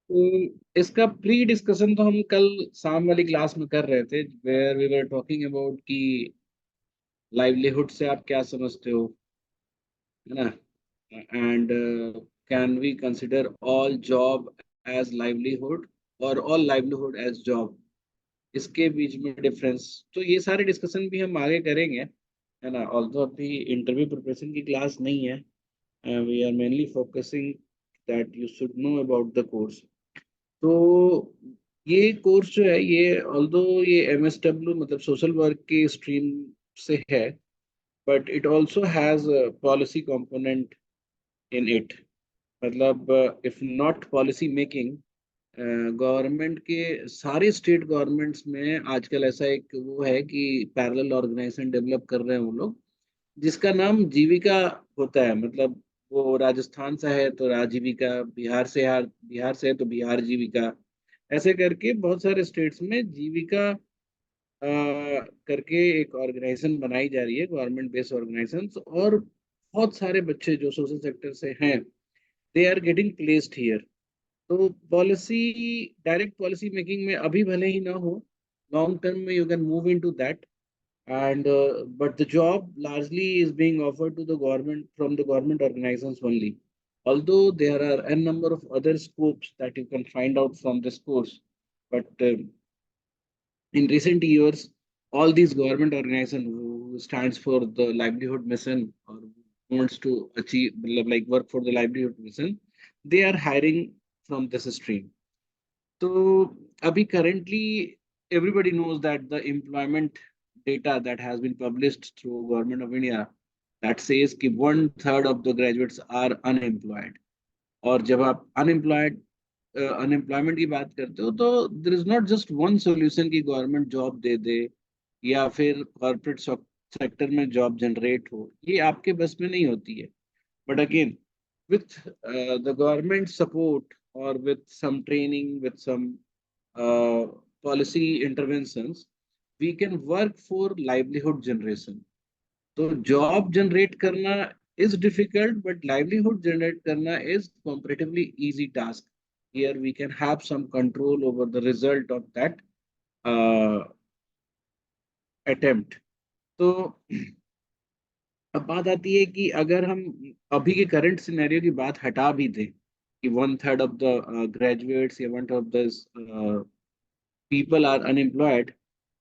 तो इसका pre discussion तो हम कल शाम वाली क्लास में कर रहे थे, where we were talking about कि लाइवलीहुड से आप क्या समझते हो, है ना। And can we consider all job as livelihood और ऑल लाइवलीहुड एज जॉब, इसके बीच में डिफरेंस। तो ये सारे डिस्कशन भी हम आगे करेंगे, है ना। ऑल्दो अभी इंटरव्यू प्रिपरेशन की क्लास नहीं है, we are mainly focusing that you should know about the course. तो ये कोर्स जो है, ये ऑल्दो ये एमएसडब्ल्यू मतलब सोशल वर्क की स्ट्रीम से है, but it also has policy component in it. मतलब if not policy making, government के सारे स्टेट गवर्नमेंट्स में आजकल ऐसा एक वो है कि पैरेलल ऑर्गेनाइजेशन डेवलप कर रहे हैं वो लोग, जिसका नाम जीविका होता है। मतलब वो राजस्थान से है तो राजीविका, बिहार से है तो बिहार जीविका, ऐसे करके बहुत सारे स्टेट्स में जीविका करके एक ऑर्गेनाइजेशन बनाई जा रही है, गवर्नमेंट बेस्ड ऑर्गेनाइजेशन। और बहुत सारे बच्चे जो सोशल सेक्टर से हैं, they are getting placed here. तो पॉलिसी, डायरेक्ट पॉलिसी मेकिंग में अभी भले ही ना हो, लॉन्ग टर्म में you can move into that. And but the job largely is being offered to the government from the government organizations only. Although there are a number of other scopes that you can find out from this course, but in recent years, all these government organizations who stands for the livelihood mission or wants to achieve like work for the livelihood mission, they are hiring from this stream. So, abhi currently, everybody knows that the employment data that has been published through Government of India, that says कि one third of the graduates are unemployed. और जब आप unemployment की बात करते हो, तो there is not just one solution की गवर्नमेंट जॉब दे दे या फिर कॉर्पोरेट सेक्टर में जॉब जनरेट हो, ये आपके बस में नहीं होती है। But again, with the government support or with some training, with some uh, policy interventions, we can work for livelihood generation. तो जॉब जनरेट करना is difficult, but livelihood generate करना is comparatively easy task. Here we can have some control over the result of that uh, attempt. तो अब बात आती है कि अगर हम अभी के करंट सिनेरियो की बात हटा भी दें कि one third of the graduates या one third of the people are unemployed,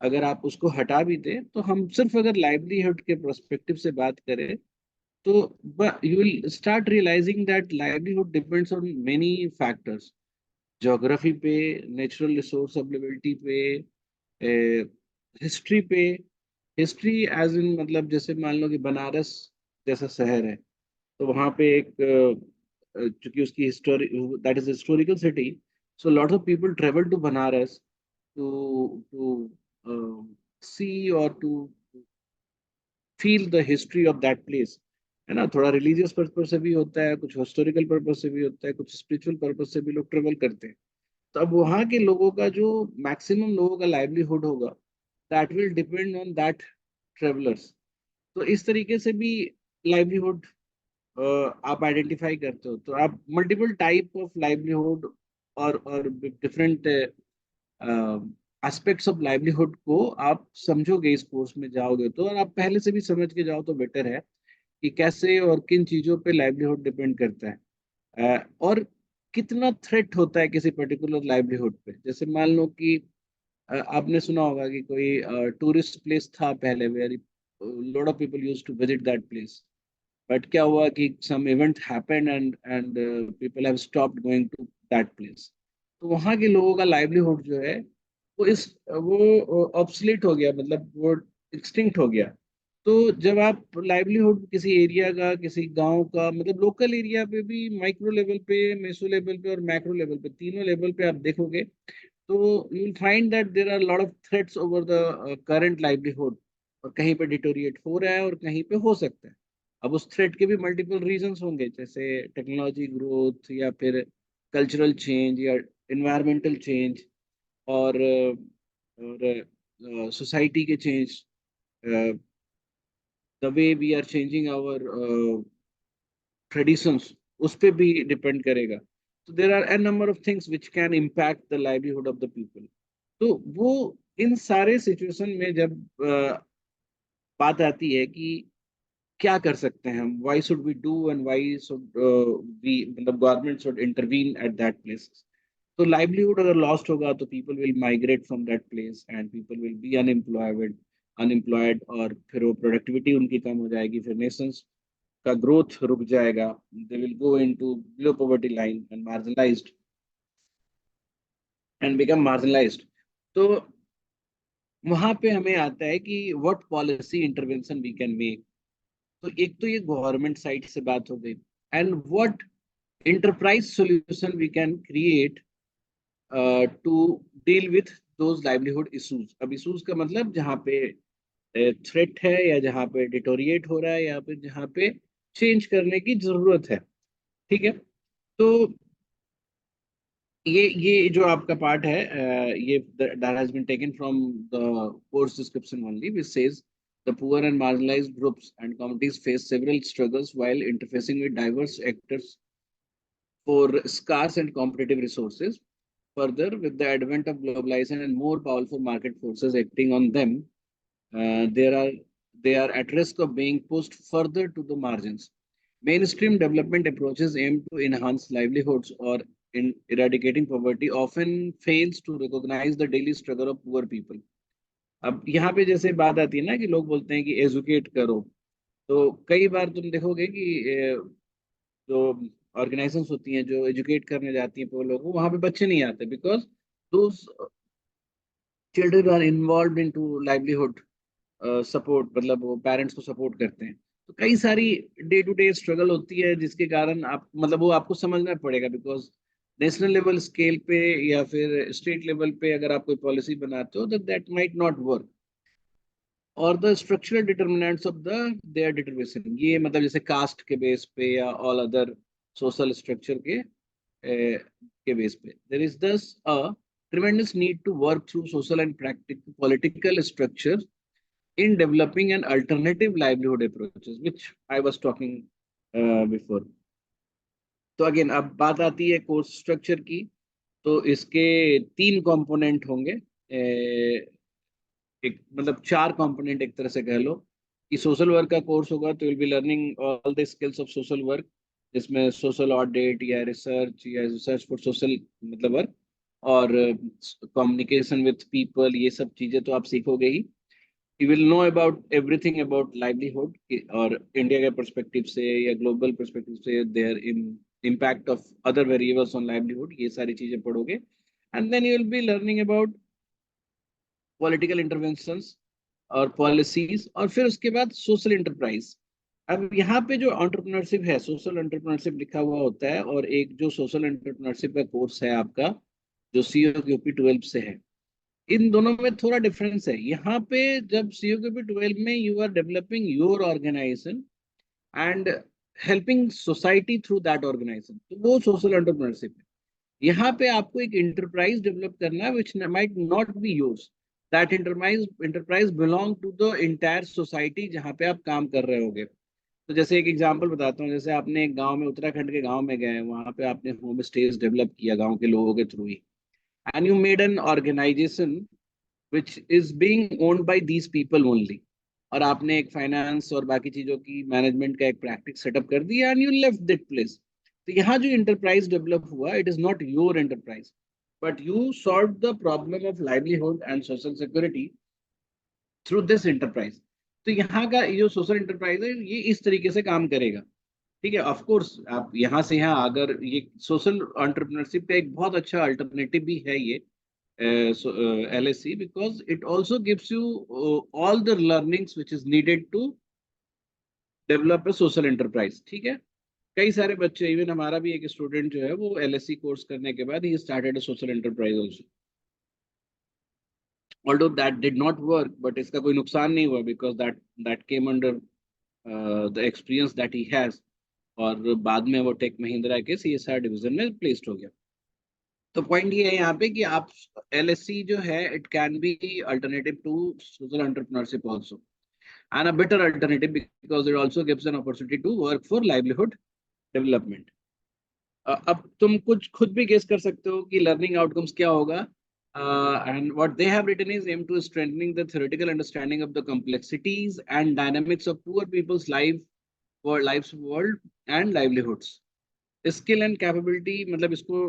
अगर आप उसको हटा भी दें, तो हम सिर्फ अगर लाइवलीहुड के प्रोस्पेक्टिव से बात करें, तो you will start realizing that livelihood depends on many factors. Geography पे, नेचुरल रिसोर्स अवेलेबिलिटी पे, हिस्ट्री पे। हिस्ट्री एज इन मतलब जैसे मान लो कि बनारस जैसा शहर है, तो वहाँ पे एक चूंकि उसकी history, that is historical city, so lot of people travel to Banaras to see और to feel the history of that place, है ना। थोड़ा रिलीजियस पर्पज से भी होता है, कुछ हिस्टोरिकल पर्पज से भी होता है, कुछ स्पिरिचुअल पर्पज से भी लोग ट्रेवल करते हैं। तो अब वहाँ के लोगों का जो मैक्सिमम लोगों का लाइवलीहुड होगा, that will depend on that travellers. तो इस तरीके से भी लाइवलीहुड आप आइडेंटिफाई करते हो। तो आप मल्टीपल टाइप ऑफ लाइवलीहुड और डिफरेंट एस्पेक्ट्स ऑफ लाइवलीहुड को आप समझोगे इस कोर्स में जाओगे तो, और आप पहले से भी समझ के जाओ तो बेटर है कि कैसे और किन चीज़ों पे लाइवलीहुड डिपेंड करता है, और कितना थ्रेट होता है किसी पर्टिकुलर लाइवलीहुड पे। जैसे मान लो कि आपने सुना होगा कि कोई टूरिस्ट प्लेस था पहले, where lot of people used to visit that place, but क्या हुआ कि some event happened and people have stopped going to that place. तो वहाँ के लोगों का लाइवलीहुड जो है वो ऑब्सलीट हो गया, मतलब वो एक्सटिंक्ट हो गया। तो जब आप लाइवलीहुड किसी एरिया का, किसी गांव का, मतलब लोकल एरिया पे भी, माइक्रो लेवल पे, मेसो लेवल पे और मैक्रो लेवल पे, तीनों लेवल पे आप देखोगे, तो you will find that there are lot of threats over the current livelihood. और कहीं पे डिटोरिएट हो रहा है और कहीं पे हो सकता है। अब उस थ्रेट के भी मल्टीपल रीजंस होंगे, जैसे टेक्नोलॉजी ग्रोथ या फिर कल्चरल चेंज या इन्वायरमेंटल चेंज, और सोसाइटी के change, the way we are changing our traditions, उस पे भी डिपेंड करेगा। So there are a number of things which can impact the livelihood of the people. तो वो इन सारे सिचुएशन में जब बात आती है कि क्या कर सकते हैं हम, why should we do and why should we, मतलब government should intervene at that place. तो लाइवलीहुड अगर लॉस्ट होगा तो people will migrate from that place and people will be unemployed, और फिर वो प्रोडक्टिविटी उनकी कम हो जाएगी, फिर नेशंस का ग्रोथ रुक जाएगा, they will go into below poverty line and become marginalised. तो वहां पे हमें आता है कि what policy intervention we can make. तो एक तो ये गवर्नमेंट साइड से बात हो गई, and what enterprise solution we can create to deal with those livelihood issues। अब issues का मतलब जहाँ पे थ्रेट है, या जहाँ पे डिटोरिएट हो रहा है, या फिर जहाँ पे चेंज करने की जरूरत है। ठीक है, तो ये जो आपका पार्ट है, ये that has been taken from the course description only, which says the poor and marginalized groups and communities face several struggles while interfacing with diverse actors for scarce and competitive resources. Further, with the advent of globalization and more powerful market forces acting on them, uh, there are they are at risk of being pushed further to the margins. Mainstream development approaches aimed to enhance livelihoods or in eradicating poverty often fails to recognize the daily struggle of poor people. अब यहाँ पे जैसे बात आती है ना कि लोग बोलते हैं कि एजुकेट करो, तो कई बार तुम देखोगे कि जो ऑर्गेनाइजेशंस होती हैं जो एजुकेट करने जाती हैं वो लोगों को, वहाँ पे बच्चे नहीं आते, because those children are involve in to livelihood support, मतलब वो पेरेंट्स को सपोर्ट करते हैं। तो कई सारी डे टू डे स्ट्रगल होती है जिसके कारण आप, मतलब वो आपको समझना पड़ेगा, बिकॉज नेशनल लेवल स्केल पे या फिर स्टेट लेवल पे अगर आप कोई पॉलिसी बनाते हो तो दैट माइट नॉट वर्क, और the structural determinants of the their determination, ये मतलब जैसे कास्ट के बेस पे या ऑल अदर सोशल स्ट्रक्चर के बेस पे, there is thus a tremendous need to work through social and practical political structures in developing an alternative livelihood approaches, which I was talking before. तो again अब बात आती है course structure की, तो इसके तीन कंपोनेंट होंगे, एक मतलब चार कंपोनेंट एक तरह से कह लो कि सोशल वर्क का कोर्स होगा तो will be learning all the skills of social work, जिसमें सोशल ऑडिट या रिसर्च फॉर सोशल मतलब वर्क, और कम्युनिकेशन विथ पीपल, ये सब चीजें तो आप सीखोगे ही। You will know about everything about livelihood, और इंडिया के परस्पेक्टिव से या ग्लोबल परस्पेक्टिव से there in impact of other variables on livelihood, ये सारी चीजें पढ़ोगे। And then you will be learning about political interventions और पॉलिसीज, और फिर उसके बाद सोशल इंटरप्राइज। अब यहाँ पे जो एंटरप्रेन्योरशिप है, सोशल एंटरप्रेन्योरशिप लिखा हुआ होता है, और एक जो सोशल एंटरप्रेन्योरशिप का कोर्स है आपका जो सीओक्यूपी 12 से है, इन दोनों में थोड़ा डिफरेंस है। यहाँ पे जब सीओक्यूपी 12 में you are developing your organisation and helping society through that organisation, तो वो सोशल एंटरप्रेन्योरशिप है। यहाँ पे आपको एक इंटरप्राइज डेवलप करना है which might not be yours, that enterprise belong to the entire society जहाँ पे आप काम कर रहे होगे। तो जैसे एक एग्जांपल बताता हूँ, जैसे आपने एक गांव में, उत्तराखंड के गांव में गए, वहां पे आपने होम स्टेज डेवलप किया गांव के लोगों के थ्रू ही, and you made an organisation which is being owned by these people only, और आपने एक फाइनेंस और बाकी चीजों की मैनेजमेंट का एक प्रैक्टिस सेटअप कर दिया and you left that place. तो यहाँ जो इंटरप्राइज डेवलप हुआ, it is not your enterprise, but you solve the problem of livelihood and social security through this enterprise. तो यहाँ का ये जो सोशल इंटरप्राइज है, ये इस तरीके से काम करेगा। ठीक है, ऑफ कोर्स आप यहाँ से यहाँ, अगर ये सोशल एंटरप्रेन्योरशिप का एक बहुत अच्छा अल्टरनेटिव भी है ये LSC, because it also gives you all the learnings which is needed to develop a social enterprise। ठीक है, कई सारे बच्चे, इवन हमारा भी एक स्टूडेंट जो है वो LSC कोर्स करने के बाद he started a social enterprise also, although that did not work, but इसका कोई नुकसान नहीं हुआ, because that came under the experience that he has, और बाद में वो टेक महिंद्रा के CSR डिवीजन में प्लेस्ड हो गया। तो पॉइंट ये है यहाँ पे कि आप LSC जो है, it can be alternative to social entrepreneurship also, and a better alternative because it also gives an opportunity to work for livelihood development. अब तुम कुछ खुद भी गेस कर सकते हो कि लर्निंग आउटकम्स क्या होगा. And what they have written is aim to strengthening the theoretical understanding of the complexities and dynamics of poor people's lives, world and livelihoods. Skill and capability, मतलब इसको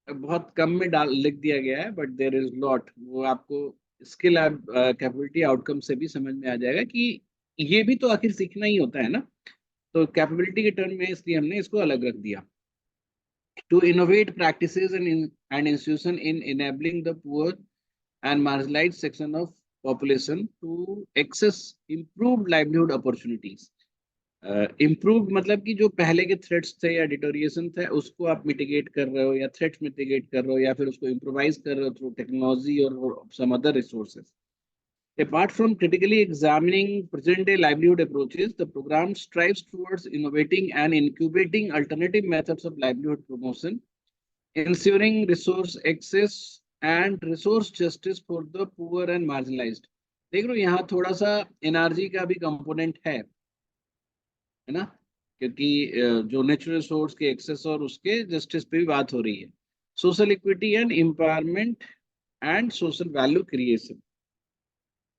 बहुत कम में डाल लिख दिया गया है, बट देयर इज लॉट. वो आपको स्किल कैपेबिलिटी आउटकम से भी समझ में आ जाएगा कि ये भी तो आखिर सीखना ही होता है ना. तो कैपेबिलिटी के टर्म में इसलिए हमने इसको अलग रख दिया. To innovate practices and institution in enabling the poor and marginalized section of population to access improved livelihood opportunities. Improve मतलब कि जो पहले के थ्रेट्स थे या डिटोरिएशन थे उसको आप मिटिगेट कर रहे हो, या थ्रेट्स मिटिगेट कर रहे हो, या फिर उसको इम्प्रोवाइज कर रहे हो थ्रू टेक्नोलॉजी और some other resources. Apart from critically examining present-day livelihood approaches, the program strives towards innovating and incubating alternative methods of livelihood promotion, ensuring resource access and resource justice for the poor and marginalized. देख रहे हो यहाँ थोड़ा सा energy का भी component है ना, क्योंकि जो नेचुरल रिसोर्स के एक्सेस और उसके जस्टिस पे भी बात हो रही है. Social equity and empowerment and social value creation.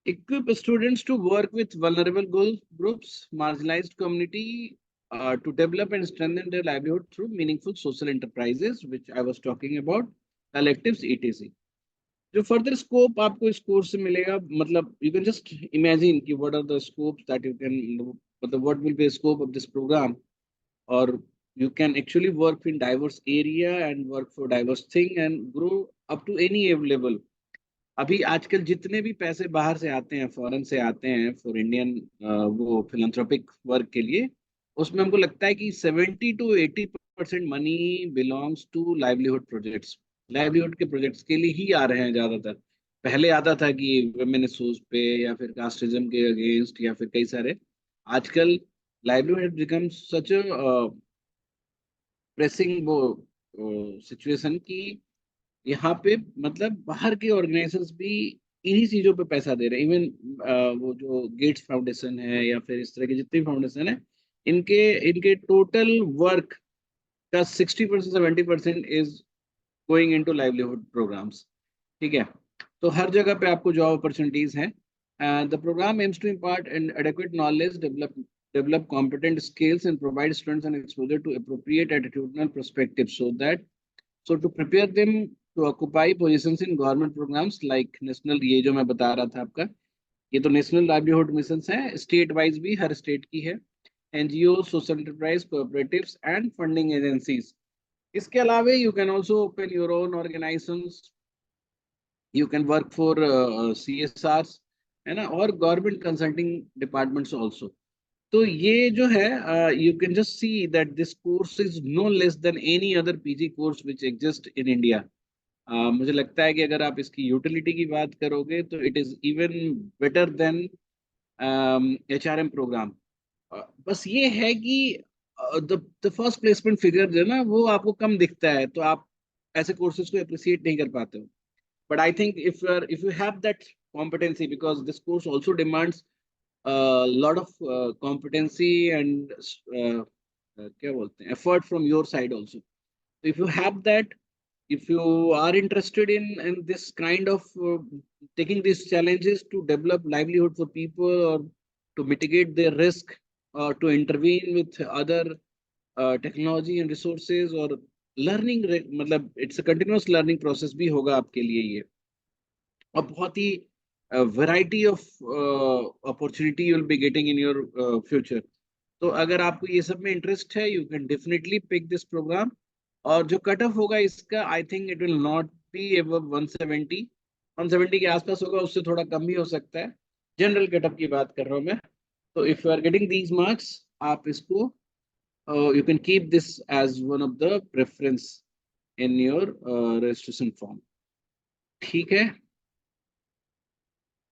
Equip students to work with vulnerable groups, marginalized community, to develop and strengthen their livelihood through meaningful social enterprises, which I was talking about, collectives, etc. जो further scope आपको इस course से मिलेगा, मतलब you can just imagine कि what are the scopes that you can, मतलब what will be scope of this programme. और you can actually work in diverse area and work for diverse thing and grow up to any level. अभी आजकल जितने भी पैसे बाहर से आते हैं, फॉरेन से आते हैं फॉर इंडियन वो फिलंथ्रोपिक वर्क के लिए, उसमें हमको लगता है कि 70 to 80% money belongs to livelihood projects. Livelihood के प्रोजेक्ट्स के लिए ही आ रहे हैं ज्यादातर. पहले आता था कि वेमेन इशूज पे या फिर कास्टिज्म के अगेंस्ट या फिर कई सारे. आजकल लाइवलीहुड बिकम्स सच प्रेसिंग वो सिचुएशन की यहाँ पे मतलब बाहर के ऑर्गेनाइजेशंस भी इन्हीं चीजों पे पैसा दे रहे हैं. इवन वो जो गेट्स फाउंडेशन है या फिर इस तरह के जितने फाउंडेशन है, इनके इनके टोटल वर्क का 60% 70% is going into livelihood programmes. ठीक है, तो हर जगह पे आपको जॉब अपॉर्चुनिटीज हैं. The programme aims to impart and adequate knowledge, develop competent skills and provide students an exposure to appropriate attitudinal perspectives so to prepare them to occupy positions in government programs like national, ये जो मैं बता रहा था आपका, ये तो national livelihood mission है. स्टेट वाइज भी हर स्टेट की है. NGO, social enterprise, cooperatives and funding agencies. इसके अलावा you can also open your own organisations, you can work for CSRs, है ना, और गवर्नमेंट कंसल्टिंग डिपार्टमेंट्स ऑल्सो. तो ये जो है you can just see that this course is no less than any other PG course which exist in India. मुझे लगता है कि अगर आप इसकी यूटिलिटी की बात करोगे तो it is even better than HRM programme. बस ये है कि द फर्स्ट प्लेसमेंट फिगर जो है ना वो आपको कम दिखता है, तो आप ऐसे कोर्सेज को अप्रिशिएट नहीं कर पाते हो. But I think if you have that competency, because this course also demands a lot of competency and क्या बोलते हैं effort from your side also. If you have that, if you are interested in this kind of taking these challenges to develop livelihood for people or to mitigate their risk or to intervene with other technology and resources or learning, मतलब it's a continuous learning process भी होगा आपके लिए ये. और बहुत ही variety of opportunity you will be getting in your future. तो अगर आपको ये सब में इंटरेस्ट है, you can definitely pick this programme. और जो कट ऑफ होगा इसका, I think it will not be above 170 के आसपास होगा, उससे थोड़ा कम भी हो सकता है. जनरल कट ऑफ की बात कर रहा हूँ मैं. तो if you are getting these marks, आप इसको you can keep this as one of the preference in your registration form. ठीक है.